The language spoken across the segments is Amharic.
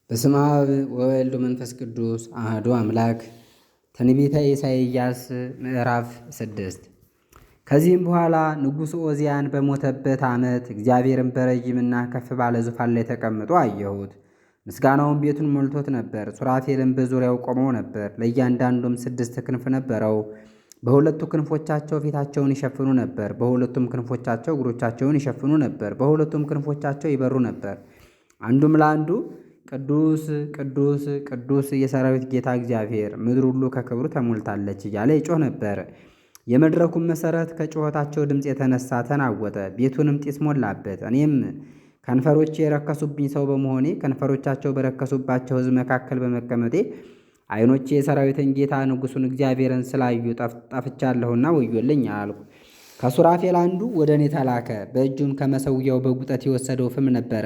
በስመ አብ ወወልድ ወመንፈስ ቅዱስ አሐዱ አምላክ። ትንቢተ ኢሳይያስ ምዕራፍ 6። ከዚህም በኋላ ንጉሡ ዖዝያን በሞተበት ዓመት እግዚአብሔርን በረጅምና ከፍ ባለ ዙፋን ላይ ተቀምጦ አየሁት። ምስጋናውን ቤቱን ሞልቶት ነበር። ሱራፌልም በዙሪያው ቆመው ነበር። ለእያንዳንዱም 6 ክንፍ ነበረው። በሁለቱ ክንፎቻቸው ፊታቸውን ይሸፍኑ ነበር፣ በሁለቱም ክንፎቻቸው እግሮቻቸውን ይሸፍኑ ነበር፣ በሁለቱም ክንፎቻቸው ይበሩ ነበር። አንዱም ለአንዱ ቅዱስ ቅዱስ ቅዱስ የሰራዊት ጌታ እግዚአብሔር፣ ምድር ሁሉ ከክብሩ ተሞልታለች እያለ ይጮህ ነበር። የመድረኩም መሠረት ከጩኸታቸው ድምፅ የተነሳ ተናወጠ፣ ቤቱንም ጢስ ሞላበት። እኔም ከንፈሮቼ የረከሱብኝ ሰው በመሆኔ ከንፈሮቻቸው በረከሱባቸው ሕዝብ መካከል በመቀመጤ ዓይኖቼ የሰራዊትን ጌታ ንጉሡን እግዚአብሔርን ስላዩ ጠፍቻለሁና ወዮልኝ አልኩ። ከሱራፌል አንዱ ወደ እኔ ተላከ። በእጁም ከመሠዊያው በጉጠት የወሰደው ፍም ነበረ።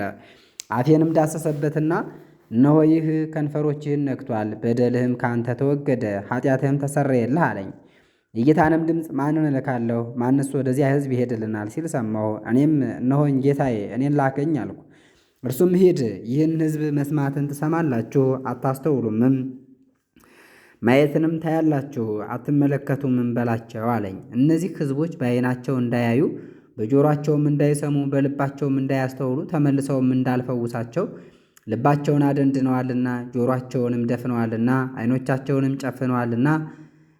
አፌንም ዳሰሰበትና እነሆ ይህ ከንፈሮችህን ነክቷል፣ በደልህም ከአንተ ተወገደ፣ ኃጢአትህም ተሰረየልህ አለኝ። የጌታንም ድምፅ ማንን እልካለሁ? ማንስ ወደዚያ ሕዝብ ይሄድልናል ሲል ሰማሁ። እኔም እነሆኝ ጌታዬ፣ እኔን ላከኝ አልኩ። እርሱም ሂድ፣ ይህን ሕዝብ መስማትን ትሰማላችሁ አታስተውሉምም፣ ማየትንም ታያላችሁ አትመለከቱምም በላቸው አለኝ። እነዚህ ሕዝቦች በዓይናቸው እንዳያዩ በጆሮአቸውም እንዳይሰሙ በልባቸውም እንዳያስተውሉ ተመልሰውም እንዳልፈውሳቸው ልባቸውን አደንድነዋልና ጆሮአቸውንም ደፍነዋልና ዓይኖቻቸውንም ጨፍነዋልና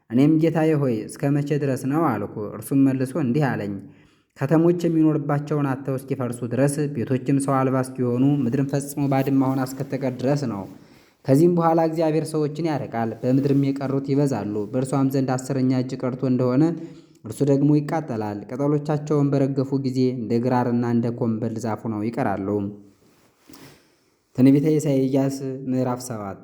እኔም ጌታዬ ሆይ እስከ መቼ ድረስ ነው አልኩ። እርሱም መልሶ እንዲህ አለኝ፣ ከተሞች የሚኖርባቸውን አጥተው እስኪፈርሱ ድረስ፣ ቤቶችም ሰው አልባ እስኪሆኑ፣ ምድርም ፈጽሞ ባድማ ሆና እስክትቀር ድረስ ነው። ከዚህም በኋላ እግዚአብሔር ሰዎችን ያርቃል፣ በምድርም የቀሩት ይበዛሉ። በእርሷም ዘንድ 10ኛ እጅ ቀርቶ እንደሆነ እርሱ ደግሞ ይቃጠላል። ቅጠሎቻቸውን በረገፉ ጊዜ እንደ ግራርና እንደ ኮምበል ዛፍ ሆነው ይቀራሉ። ትንቢተ ኢሳይያስ ምዕራፍ 7።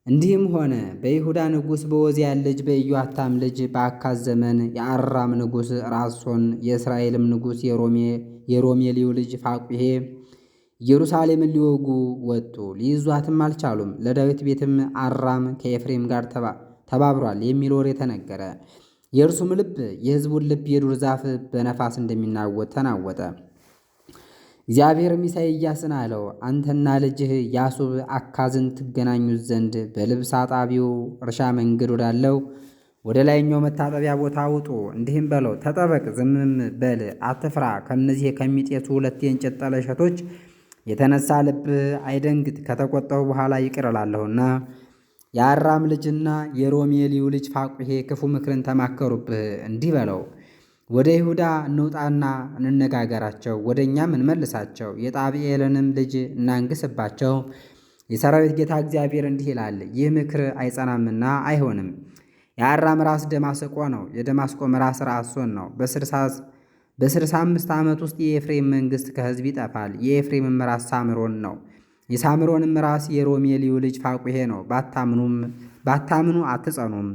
እንዲህም ሆነ በይሁዳ ንጉሥ በዖዝያን ልጅ በኢዮአታም ልጅ በአካዝ ዘመን የአራም ንጉሥ ራሶን፣ የእስራኤልም ንጉሥ የሮሜልዩ ልጅ ፋቁሔ ኢየሩሳሌምን ሊወጉ ወጡ፣ ሊይዟትም አልቻሉም። ለዳዊት ቤትም አራም ከኤፍሬም ጋር ተባብሯል የሚል ወሬ ተነገረ። የእርሱም ልብ የሕዝቡን ልብ የዱር ዛፍ በነፋስ እንደሚናወጥ ተናወጠ። እግዚአብሔርም ኢሳይያስን አለው፣ አንተና ልጅህ ያሱብ አካዝን ትገናኙት ዘንድ በልብስ አጣቢው እርሻ መንገድ ወዳለው ወደ ላይኛው መታጠቢያ ቦታ ውጡ። እንዲህም በለው፣ ተጠበቅ፣ ዝምም በል፣ አትፍራ። ከእነዚህ ከሚጤሱ 2 የእንጨት ጠለሸቶች የተነሳ ልብህ አይደንግጥ። ከተቆጣሁ በኋላ ይቅር እላለሁና። የአራም ልጅና የሮሜልዩ ልጅ ፋቁሔ ክፉ ምክርን ተማከሩብህ። እንዲህ በለው፣ ወደ ይሁዳ እንውጣና እንነጋገራቸው፣ ወደ እኛም እንመልሳቸው፣ የጣብኤልንም ልጅ እናንግስባቸው። የሰራዊት ጌታ እግዚአብሔር እንዲህ ይላል፣ ይህ ምክር አይጸናምና አይሆንም። የአራም ራስ ደማስቆ ነው፣ የደማስቆም ራስ ረአሶን ነው። በ65 ዓመት ውስጥ የኤፍሬም መንግሥት ከሕዝብ ይጠፋል። የኤፍሬምም ራስ ሳምሮን ነው፣ የሳምሮንም ራስ የሮሜልዩ ልጅ ፋቁሔ ነው። ባታምኑ አትጸኑም።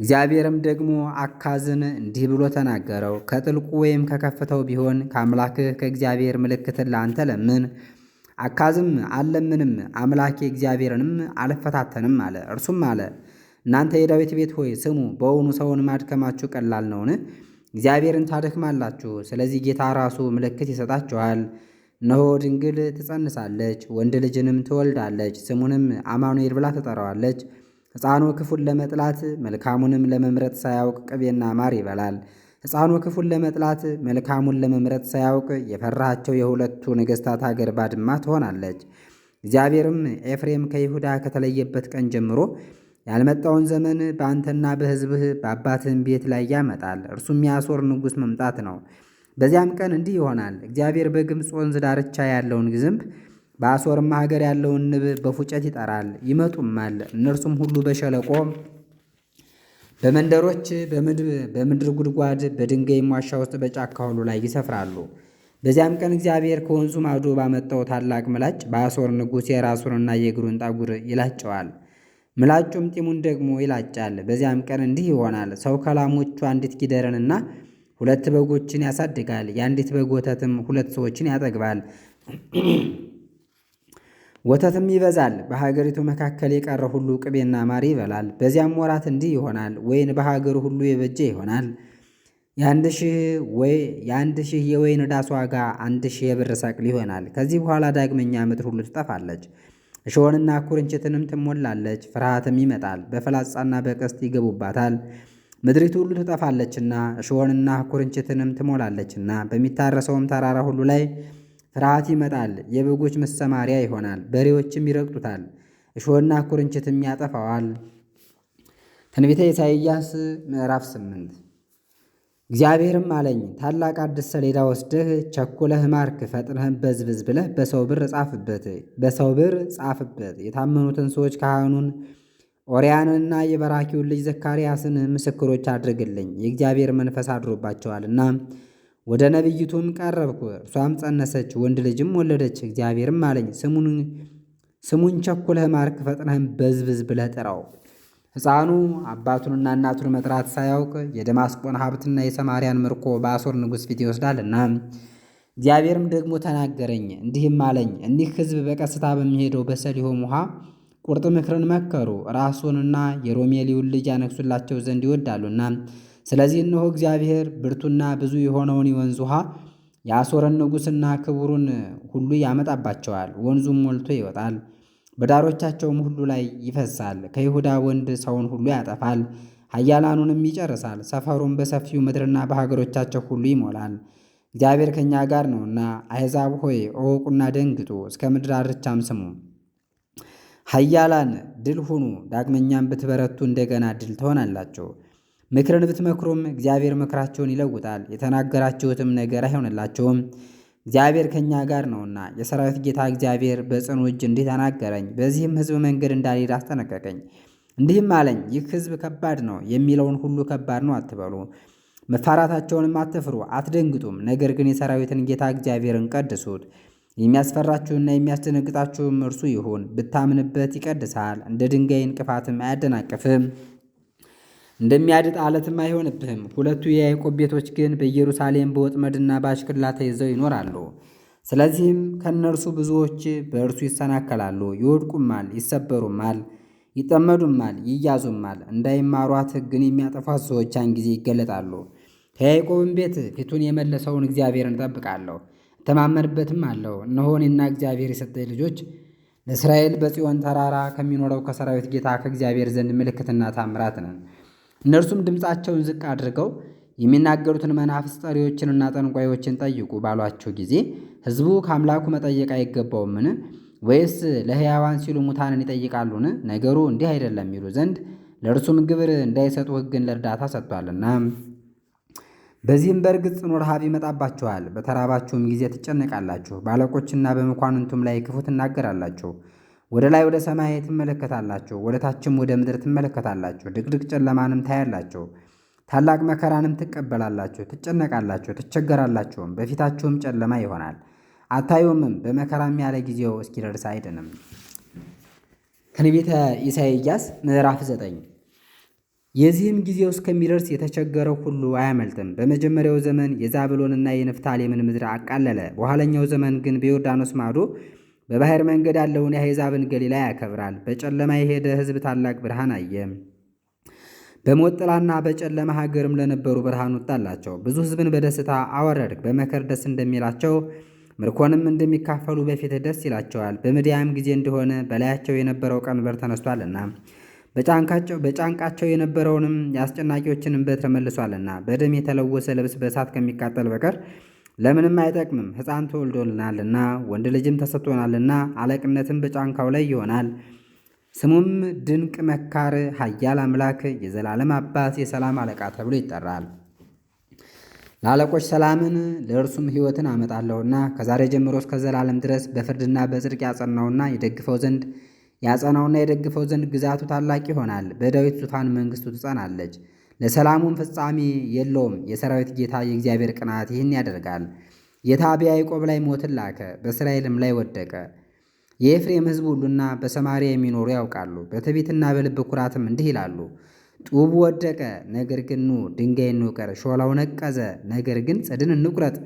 እግዚአብሔርም ደግሞ አካዝን እንዲህ ብሎ ተናገረው፣ ከጥልቁ ወይም ከከፍታው ቢሆን ከአምላክህ ከእግዚአብሔር ምልክትን ለአንተ ለምን። አካዝም አልለምንም፣ አምላኬ እግዚአብሔርንም አልፈታተንም አለ። እርሱም አለ፣ እናንተ የዳዊት ቤት ሆይ ስሙ፣ በውኑ ሰውን ማድከማችሁ ቀላል ነውን? እግዚአብሔርን ታደክማላችሁ። ስለዚህ ጌታ ራሱ ምልክት ይሰጣችኋል። እነሆ ድንግል ትጸንሳለች፣ ወንድ ልጅንም ትወልዳለች፣ ስሙንም አማኑኤል ብላ ትጠራዋለች። ሕፃኑ ክፉን ለመጥላት መልካሙንም ለመምረጥ ሳያውቅ ቅቤና ማር ይበላል። ሕፃኑ ክፉን ለመጥላት መልካሙን ለመምረጥ ሳያውቅ የፈራሃቸው የሁለቱ ነገሥታት አገር ባድማ ትሆናለች። እግዚአብሔርም ኤፍሬም ከይሁዳ ከተለየበት ቀን ጀምሮ ያልመጣውን ዘመን በአንተና በሕዝብህ በአባትህም ቤት ላይ ያመጣል። እርሱም የአሦር ንጉሥ መምጣት ነው። በዚያም ቀን እንዲህ ይሆናል፣ እግዚአብሔር በግብፅ ወንዝ ዳርቻ ያለውን ዝንብ በአሦርም ሀገር ያለውን ንብ በፉጨት ይጠራል። ይመጡማል፣ እነርሱም ሁሉ በሸለቆ በመንደሮች በምድር ጉድጓድ በድንጋይም ዋሻ ውስጥ በጫካ ሁሉ ላይ ይሰፍራሉ። በዚያም ቀን እግዚአብሔር ከወንዙ ማዶ ባመጣው ታላቅ ምላጭ በአሦር ንጉሥ የራሱንና የእግሩን ጠጉር ይላጨዋል፣ ምላጩም ጢሙን ደግሞ ይላጫል። በዚያም ቀን እንዲህ ይሆናል፣ ሰው ከላሞቹ አንዲት ጊደርንና 2 በጎችን ያሳድጋል። የአንዲት በግ ወተትም 2 ሰዎችን ያጠግባል፣ ወተትም ይበዛል። በሀገሪቱ መካከል የቀረ ሁሉ ቅቤና ማር ይበላል። በዚያም ወራት እንዲህ ይሆናል፣ ወይን በሀገሩ ሁሉ የበጀ ይሆናል። የ1,000 የወይን ዳስ ዋጋ 1,000 የብር ሰቅል ይሆናል። ከዚህ በኋላ ዳግመኛ ምድር ሁሉ ትጠፋለች፣ እሾህንና ኩርንችትንም ትሞላለች። ፍርሃትም ይመጣል፣ በፍላጻና በቀስት ይገቡባታል። ምድሪቱ ሁሉ ትጠፋለችና እሾህንና ኩርንችትንም ትሞላለችና በሚታረሰውም ተራራ ሁሉ ላይ ፍርሃት ይመጣል። የበጎች መሰማሪያ ይሆናል፣ በሬዎችም ይረግጡታል፣ እሾህና ኩርንችትም ያጠፋዋል። ትንቢተ ኢሳይያስ ምዕራፍ 8። እግዚአብሔርም አለኝ፣ ታላቅ አዲስ ሰሌዳ ወስደህ ቸኩለህ ማርክ፣ ፈጥነህም በዝብዝ ብለህ በሰው ብር ጻፍበት። የታመኑትን ሰዎች ካህኑን ኦርያንንና የበራኪውን ልጅ ዘካርያስን ምስክሮች አድርግልኝ፣ የእግዚአብሔር መንፈስ አድሮባቸዋልና። ወደ ነቢይቱም ቀረብኩ፣ እርሷም ጸነሰች፣ ወንድ ልጅም ወለደች። እግዚአብሔርም አለኝ፣ ስሙን ቸኩለህ ማርክ፣ ፈጥነህም በዝብዝ ብለህ ጥራው። ሕፃኑ አባቱንና እናቱን መጥራት ሳያውቅ የደማስቆን ሀብትና የሰማርያን ምርኮ በአሦር ንጉሥ ፊት ይወስዳልና። እግዚአብሔርም ደግሞ ተናገረኝ እንዲህም አለኝ፣ እኒህ ሕዝብ በቀስታ በሚሄደው በሰሊሆም ውሃ ቁርጥ ምክርን መከሩ፣ ራሱንና የሮሜሊውን ልጅ ያነግሱላቸው ዘንድ ይወዳሉና። ስለዚህ እነሆ እግዚአብሔር ብርቱና ብዙ የሆነውን የወንዝ ውሃ የአሦርን ንጉሥና ክቡሩን ሁሉ ያመጣባቸዋል። ወንዙም ሞልቶ ይወጣል፣ በዳሮቻቸውም ሁሉ ላይ ይፈሳል። ከይሁዳ ወንድ ሰውን ሁሉ ያጠፋል፣ ኃያላኑንም ይጨርሳል። ሰፈሩም በሰፊው ምድርና በሀገሮቻቸው ሁሉ ይሞላል። እግዚአብሔር ከእኛ ጋር ነውና። አሕዛብ ሆይ እወቁና ደንግጡ፣ እስከ ምድር ዳርቻም ስሙ። ኃያላን ድል ሁኑ፣ ዳግመኛም ብትበረቱ እንደገና ድል ትሆናላችሁ። ምክርን ብትመክሩም እግዚአብሔር ምክራቸውን ይለውጣል፣ የተናገራችሁትም ነገር አይሆንላችሁም። እግዚአብሔር ከእኛ ጋር ነውና። የሰራዊት ጌታ እግዚአብሔር በጽኑ እጅ እንዲህ ተናገረኝ፣ በዚህም ሕዝብ መንገድ እንዳልሄድ አስጠነቀቀኝ። እንዲህም አለኝ፣ ይህ ሕዝብ ከባድ ነው፣ የሚለውን ሁሉ ከባድ ነው አትበሉ፣ መፋራታቸውንም አትፍሩ፣ አትደንግጡም። ነገር ግን የሰራዊትን ጌታ እግዚአብሔርን ቀድሱት። የሚያስፈራችሁና የሚያስደነግጣችሁም እርሱ ይሁን። ብታምንበት ይቀድሳል፣ እንደ ድንጋይ እንቅፋትም አያደናቅፍም፣ እንደሚያድጥ ዓለትም አይሆንብህም። ሁለቱ የያዕቆብ ቤቶች ግን በኢየሩሳሌም በወጥመድና በአሽክላ ተይዘው ይኖራሉ። ስለዚህም ከእነርሱ ብዙዎች በእርሱ ይሰናከላሉ፣ ይወድቁማል፣ ይሰበሩማል፣ ይጠመዱማል፣ ይያዙማል። እንዳይማሯት ሕግን የሚያጠፏት ሰዎች ያን ጊዜ ይገለጣሉ። ከያዕቆብም ቤት ፊቱን የመለሰውን እግዚአብሔርን እጠብቃለሁ፣ እተማመንበትም አለው። እነሆ እኔና እግዚአብሔር የሰጠኝ ልጆች ለእስራኤል በጽዮን ተራራ ከሚኖረው ከሰራዊት ጌታ ከእግዚአብሔር ዘንድ ምልክትና ታምራት ነን። እነርሱም ድምፃቸውን ዝቅ አድርገው የሚናገሩትን መናፍስት ጠሪዎችንና ጠንቋዮችን ጠይቁ ባሏቸው ጊዜ ሕዝቡ ከአምላኩ መጠየቅ አይገባውምን? ወይስ ለሕያዋን ሲሉ ሙታንን ይጠይቃሉን? ነገሩ እንዲህ አይደለም ይሉ ዘንድ ለእርሱም ግብር እንዳይሰጡ ሕግን ለእርዳታ ሰጥቷልና። በዚህም በእርግጥ ጽኑ ረሃብ ይመጣባችኋል። በተራባችሁም ጊዜ ትጨነቃላችሁ፣ በአለቆችና በመኳንንቱም ላይ ክፉ ትናገራላችሁ። ወደ ላይ ወደ ሰማይ ትመለከታላችሁ፣ ወደ ታችም ወደ ምድር ትመለከታላችሁ። ድቅድቅ ጨለማንም ታያላችሁ፣ ታላቅ መከራንም ትቀበላላችሁ። ትጨነቃላችሁ፣ ትቸገራላችሁም፣ በፊታችሁም ጨለማ ይሆናል፣ አታዩምም። በመከራም ያለ ጊዜው እስኪደርስ አይድንም። ትንቢተ ኢሳይያስ ምዕራፍ 9። የዚህም ጊዜው እስከሚደርስ የተቸገረው ሁሉ አያመልጥም። በመጀመሪያው ዘመን የዛብሎንና የንፍታሌምን ምድር አቃለለ። በኋለኛው ዘመን ግን በዮርዳኖስ ማዶ በባሕር መንገድ ያለውን የአሕዛብን ገሊላ ያከብራል። በጨለማ የሄደ ሕዝብ ታላቅ ብርሃን አየ። በሞት ጥላና በጨለማ ሀገርም ለነበሩ ብርሃን ወጣላቸው። ብዙ ሕዝብን በደስታ አወረድክ። በመከር ደስ እንደሚላቸው ምርኮንም እንደሚካፈሉ በፊትህ ደስ ይላቸዋል። በምድያም ጊዜ እንደሆነ በላያቸው የነበረው ቀንበር ተነስቷልና በጫንቃቸው የነበረውንም የአስጨናቂዎችንም በትር መልሷልና። በደም የተለወሰ ልብስ በእሳት ከሚቃጠል በቀር ለምንም አይጠቅምም። ሕፃን ተወልዶልናልና ወንድ ልጅም ተሰጥቶናልና፣ አለቅነትም በጫንካው ላይ ይሆናል። ስሙም ድንቅ መካር፣ ኃያል አምላክ፣ የዘላለም አባት፣ የሰላም አለቃ ተብሎ ይጠራል። ለአለቆች ሰላምን ለእርሱም ሕይወትን አመጣለሁና ከዛሬ ጀምሮ እስከ ዘላለም ድረስ በፍርድና በጽድቅ ያጸናውና የደግፈው ዘንድ ግዛቱ ታላቅ ይሆናል። በዳዊት ዙፋን መንግሥቱ ትጸናለች፣ ለሰላሙም ፍጻሜ የለውም። የሰራዊት ጌታ የእግዚአብሔር ቅንዓት ይህን ያደርጋል። ጌታ በያዕቆብ ላይ ሞትን ላከ፣ በእስራኤልም ላይ ወደቀ። የኤፍሬም ሕዝብ ሁሉና በሰማርያ የሚኖሩ ያውቃሉ። በትዕቢትና በልብ ኩራትም እንዲህ ይላሉ፣ ጡቡ ወደቀ፣ ነገር ግን ኑ ድንጋይ እንውቀር። ሾላው ነቀዘ፣ ነገር ግን ጽድን እንቁረጥ፣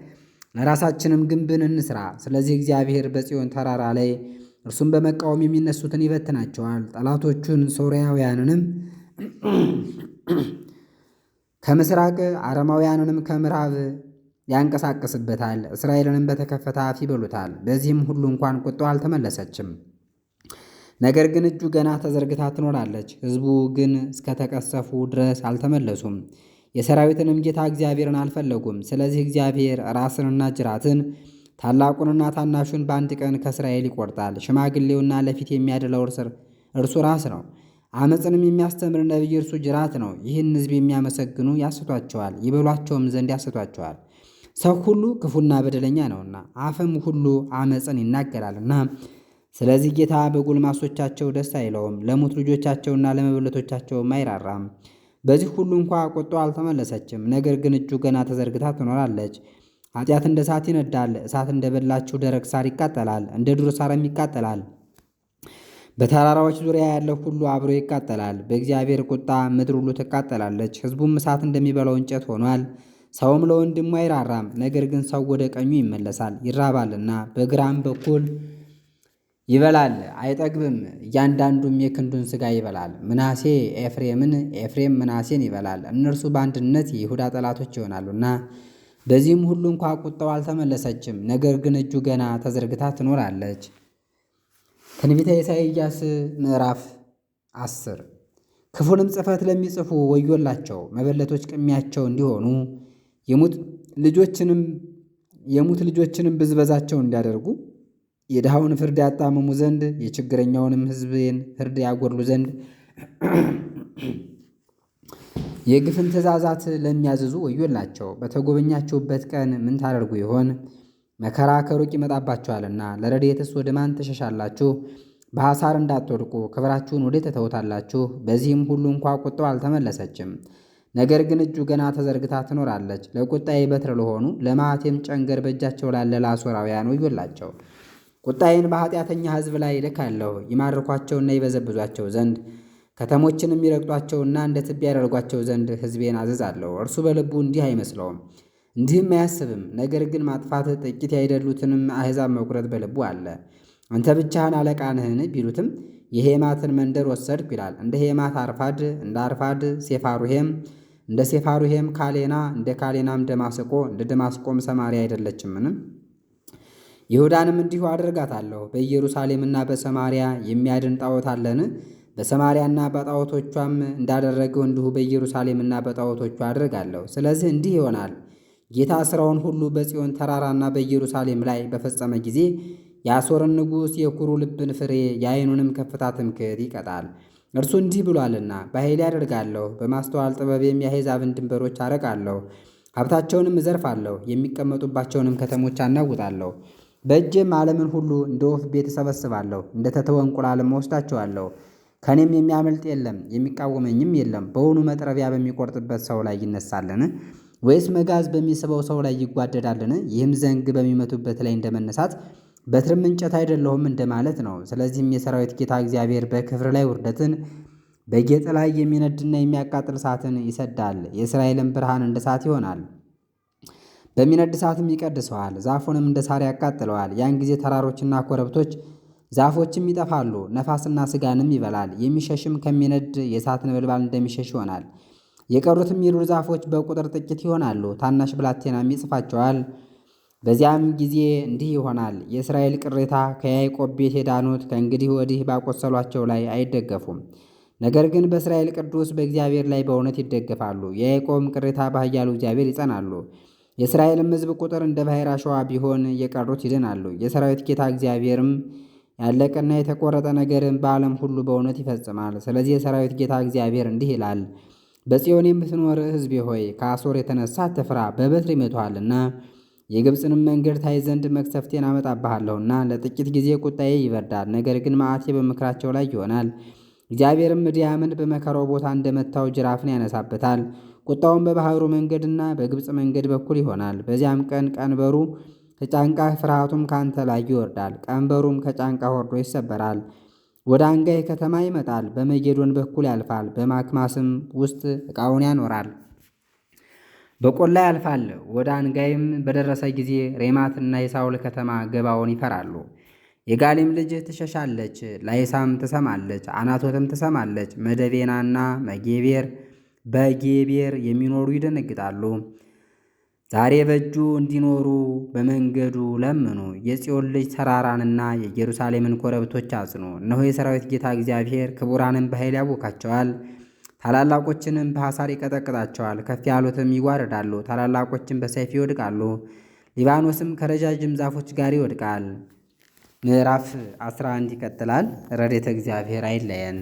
ለራሳችንም ግንብን እንስራ። ስለዚህ እግዚአብሔር በጽዮን ተራራ ላይ እርሱም በመቃወም የሚነሱትን ይበትናቸዋል። ጠላቶቹን ሶርያውያንንም ከምሥራቅ አረማውያንንም ከምዕራብ ያንቀሳቅስበታል። እስራኤልንም በተከፈተ አፍ ይበሉታል። በዚህም ሁሉ እንኳን ቁጣው አልተመለሰችም። ነገር ግን እጁ ገና ተዘርግታ ትኖራለች። ሕዝቡ ግን እስከተቀሰፉ ድረስ አልተመለሱም። የሰራዊትንም ጌታ እግዚአብሔርን አልፈለጉም። ስለዚህ እግዚአብሔር ራስንና ጅራትን ታላቁንና ታናሹን በአንድ ቀን ከእስራኤል ይቆርጣል። ሽማግሌውና ለፊት የሚያደላው እርሱ ራስ ነው። ዓመፅንም የሚያስተምር ነቢይ እርሱ ጅራት ነው። ይህን ሕዝብ የሚያመሰግኑ ያስቷቸዋል፣ ይበሏቸውም ዘንድ ያስቷቸዋል። ሰው ሁሉ ክፉና በደለኛ ነውና አፍም ሁሉ ዓመፅን ይናገራልና። ስለዚህ ጌታ በጎልማሶቻቸው ደስ አይለውም፣ ለሙት ልጆቻቸውና ለመበለቶቻቸውም አይራራም። በዚህ ሁሉ እንኳ ቁጣው አልተመለሰችም። ነገር ግን እጁ ገና ተዘርግታ ትኖራለች። ኃጢአት እንደ እሳት ይነዳል። እሳት እንደ በላችሁ ደረቅ ሳር ይቃጠላል፣ እንደ ዱር ሳርም ይቃጠላል። በተራራዎች ዙሪያ ያለው ሁሉ አብሮ ይቃጠላል። በእግዚአብሔር ቁጣ ምድር ሁሉ ትቃጠላለች። ሕዝቡም እሳት እንደሚበላው እንጨት ሆኗል። ሰውም ለወንድሙ አይራራም። ነገር ግን ሰው ወደ ቀኙ ይመለሳል፣ ይራባልና በግራም በኩል ይበላል አይጠግብም። እያንዳንዱም የክንዱን ሥጋ ይበላል። ምናሴ ኤፍሬምን፣ ኤፍሬም ምናሴን ይበላል። እነርሱ በአንድነት የይሁዳ ጠላቶች ይሆናሉና። በዚህም ሁሉ እንኳ ቁጣው አልተመለሰችም። ነገር ግን እጁ ገና ተዘርግታ ትኖራለች። ትንቢተ ኢሳይያስ ምዕራፍ 10 ክፉንም ጽሕፈት ለሚጽፉ ወዮላቸው። መበለቶች ቅሚያቸው እንዲሆኑ የሙት ልጆችንም ብዝበዛቸው እንዲያደርጉ የድሃውን ፍርድ ያጣምሙ ዘንድ የችግረኛውንም ሕዝቤን ፍርድ ያጎድሉ ዘንድ የግፍን ትእዛዛት ለሚያዝዙ ወዮላቸው። በተጎበኛችሁበት ቀን ምን ታደርጉ ይሆን? መከራ ከሩቅ ይመጣባችኋልና። ለረድኤትስ ወደ ማን ትሸሻላችሁ? በሐሳር እንዳትወድቁ ክብራችሁን ወዴት ትተውታላችሁ? በዚህም ሁሉ እንኳ ቁጣው አልተመለሰችም። ነገር ግን እጁ ገና ተዘርግታ ትኖራለች። ለቁጣዬ በትር ለሆኑ ለመዓቴም ጨንገር በእጃቸው ላለ ለአሦራውያን ወዮላቸው። ቁጣዬን በኃጢአተኛ ሕዝብ ላይ እልካለሁ፣ ይማርኳቸውና ይበዘብዟቸው ዘንድ ከተሞችንም ይረግጧቸውና እንደ ትቢያ ያደርጓቸው ዘንድ ሕዝቤን አዘዛለሁ። እርሱ በልቡ እንዲህ አይመስለውም፣ እንዲህም አያስብም። ነገር ግን ማጥፋት ጥቂት ያይደሉትንም አሕዛብ መቁረጥ በልቡ አለ። አንተ ብቻህን አለቃ ነህን ቢሉትም የሄማትን መንደር ወሰድኩ ይላል። እንደ ሄማት አርፋድ፣ እንደ አርፋድ ሴፋሩሄም፣ እንደ ሴፋሩሄም ካሌና፣ እንደ ካሌናም ደማስቆ፣ እንደ ደማስቆም ሰማርያ አይደለችምን? ይሁዳንም እንዲሁ አደርጋታለሁ። በኢየሩሳሌምና በሰማርያ የሚያድን ጣዖት አለን? በሰማርያና በጣዖቶቿም እንዳደረገው እንዲሁ በኢየሩሳሌምና በጣዖቶቿ አደርጋለሁ። ስለዚህ እንዲህ ይሆናል፣ ጌታ ሥራውን ሁሉ በጽዮን ተራራና በኢየሩሳሌም ላይ በፈጸመ ጊዜ የአሦርን ንጉሥ የኩሩ ልብን ፍሬ የዓይኑንም ከፍታ ትምክህት ይቀጣል። እርሱ እንዲህ ብሏልና በኃይሌ አደርጋለሁ፣ በማስተዋል ጥበቤም የአሕዛብን ድንበሮች አረቃለሁ። ሀብታቸውንም እዘርፋለሁ፣ የሚቀመጡባቸውንም ከተሞች አናውጣለሁ። በእጄም ዓለምን ሁሉ እንደ ወፍ ቤት እሰበስባለሁ፣ እንደ ተተወ እንቁላልም እወስዳቸዋለሁ። ከእኔም የሚያመልጥ የለም፣ የሚቃወመኝም የለም። በውኑ መጥረቢያ በሚቆርጥበት ሰው ላይ ይነሳልን? ወይስ መጋዝ በሚስበው ሰው ላይ ይጓደዳልን? ይህም ዘንግ በሚመቱበት ላይ እንደመነሳት በትርም እንጨት አይደለሁም እንደማለት ነው። ስለዚህም የሰራዊት ጌታ እግዚአብሔር በክብር ላይ ውርደትን በጌጥ ላይ የሚነድና የሚያቃጥል እሳትን ይሰዳል። የእስራኤልን ብርሃን እንደ እሳት ይሆናል፣ በሚነድ እሳትም ይቀድሰዋል፣ ዛፉንም እንደ ሳር ያቃጥለዋል። ያን ጊዜ ተራሮችና ኮረብቶች ዛፎችም ይጠፋሉ፣ ነፋስና ሥጋንም ይበላል። የሚሸሽም ከሚነድ የእሳት ነበልባል እንደሚሸሽ ይሆናል። የቀሩትም የዱር ዛፎች በቁጥር ጥቂት ይሆናሉ፣ ታናሽ ብላቴናም ይጽፋቸዋል። በዚያም ጊዜ እንዲህ ይሆናል፣ የእስራኤል ቅሬታ ከያዕቆብ ቤት የዳኑት ከእንግዲህ ወዲህ ባቆሰሏቸው ላይ አይደገፉም። ነገር ግን በእስራኤል ቅዱስ በእግዚአብሔር ላይ በእውነት ይደገፋሉ። የያዕቆብም ቅሬታ በኃያሉ እግዚአብሔር ይጸናሉ። የእስራኤልም ሕዝብ ቁጥር እንደ ባሕር አሸዋ ቢሆን የቀሩት ይድናሉ። የሰራዊት ጌታ እግዚአብሔርም ያለቀና የተቆረጠ ነገርን በዓለም ሁሉ በእውነት ይፈጽማል። ስለዚህ የሰራዊት ጌታ እግዚአብሔር እንዲህ ይላል፣ በጽዮን የምትኖር ሕዝቤ ሆይ ከአሦር የተነሳ አትፍራ፣ በበትር ይመቱሃልና። የግብፅንም መንገድ ታይ ዘንድ መቅሰፍቴን አመጣብሃለሁና። ለጥቂት ጊዜ ቁጣዬ ይበርዳል፣ ነገር ግን መዓቴ በምክራቸው ላይ ይሆናል። እግዚአብሔርም ምድያምን በመከራው ቦታ እንደመታው ጅራፍን ያነሳበታል። ቁጣውን በባሕሩ መንገድና በግብፅ መንገድ በኩል ይሆናል። በዚያም ቀን ቀንበሩ ከጫንቃህ ፍርሃቱም ካንተ ላይ ይወርዳል። ቀንበሩም ከጫንቃህ ወርዶ ይሰበራል። ወደ አንጋይ ከተማ ይመጣል፣ በመጌዶን በኩል ያልፋል፣ በማክማስም ውስጥ ዕቃውን ያኖራል። በቆላ ያልፋል። ወደ አንጋይም በደረሰ ጊዜ ሬማትና የሳውል ከተማ ገባውን ይፈራሉ። የጋሊም ልጅ ትሸሻለች፣ ላይሳም ትሰማለች፣ አናቶትም ትሰማለች። መደቤናና መጌቤር በጌቤር የሚኖሩ ይደነግጣሉ። ዛሬ በእጁ እንዲኖሩ በመንገዱ ለምኑ። የጽዮን ልጅ ተራራንና የኢየሩሳሌምን ኮረብቶች አጽኑ። እነሆ የሰራዊት ጌታ እግዚአብሔር ክቡራንን በኃይል ያቦካቸዋል፣ ታላላቆችንም በሐሳር ይቀጠቅጣቸዋል። ከፍ ያሉትም ይዋረዳሉ፣ ታላላቆችም በሰይፍ ይወድቃሉ። ሊባኖስም ከረጃጅም ዛፎች ጋር ይወድቃል። ምዕራፍ 11 ይቀጥላል። ረድኤተ እግዚአብሔር አይለየን።